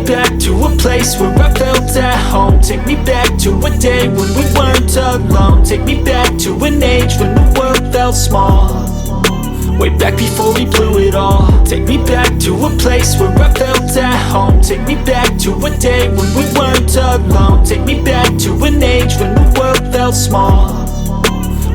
back to a place where I felt at home. Take me back to a day when we weren't alone. Take me back to an age when the world felt small, way back before we blew it all. Take me back to a place where I felt at home. Take me back to a day when we weren't alone. Take me back to an age when the world felt small,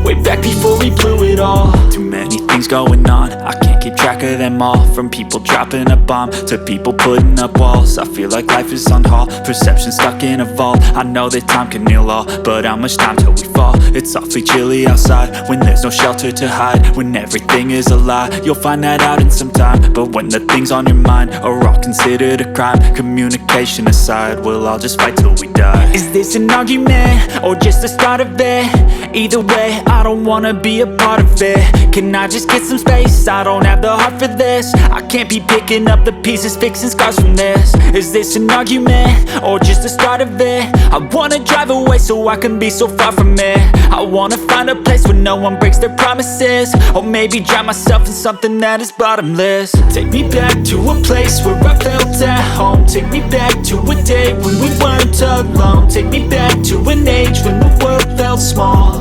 way back before we blew it all. Too many things going on, I can't keep track of them all. From people dropping a bomb to people putting up walls. I feel like life is on hold, perception stuck in a vault. I know that time can heal all, but how much time till we fall? It's awfully chilly outside when there's no shelter to hide. When everything is a lie, you'll find that out in some time. But when the things on your mind are all considered a crime, communication aside, we'll all just fight till we die. Is this an argument or just the start of it? Either way, I don't wanna be a part of it. Can I just get some space? I don't have the heart for this. I can't be picking up the pieces, fixing scars from this. Is this an argument or just the start of it? I wanna drive away so I can be so far from it. I wanna find a place where no one breaks their promises, or maybe drown myself in something that is bottomless. Take me back to a place where I felt at home. Take me back to a day when we weren't alone. Take me back to an age when the world felt small,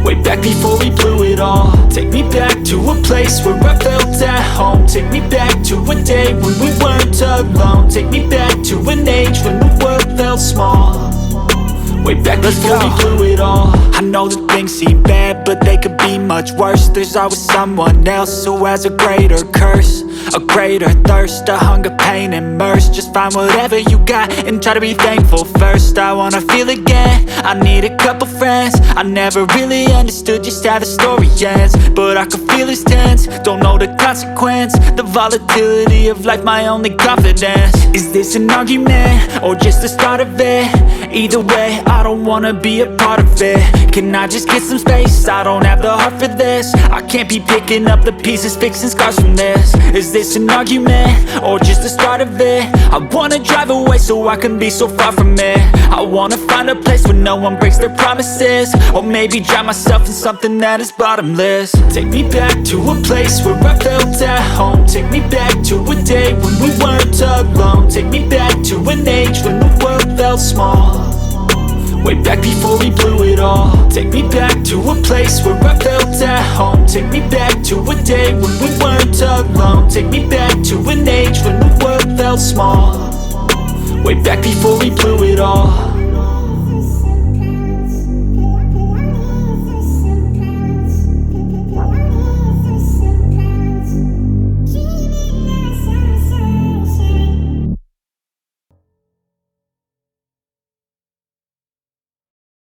way back before we blew it all. Take me back to a place where I felt at home. Take me back to a day when we weren't alone. Take me back to an age when the world felt small, way back before we blew it all. I know that things seem bad, but they could be much worse. There's always someone else who has a greater curse, a greater thirst, a hunger, pain, and mercy. Just find whatever you got and try to be thankful first. I wanna feel again, I need a couple friends. I never really understood just how the story ends, but I can feel it's tense, don't know the consequence. The volatility of life, my only confidence. Is this an argument or just the start of it? Either way, I don't wanna be a part of it. Can I just get some space? I don't have the heart for this. I can't be picking up the pieces, fixing scars from this. Is this an argument or just the start of it? I wanna drive away so I can be so far from it. I wanna find a place where no one breaks their promises, or maybe drown myself in something that is bottomless. Take me back to a place where I felt at home. Take me back to a day when we weren't alone. Take me back to an age when the world felt small, way back before we blew it all. Take me back to a place where I felt at home. Take me back to a day when we weren't alone. Take me back to an age when the world felt small, way back before we blew it all.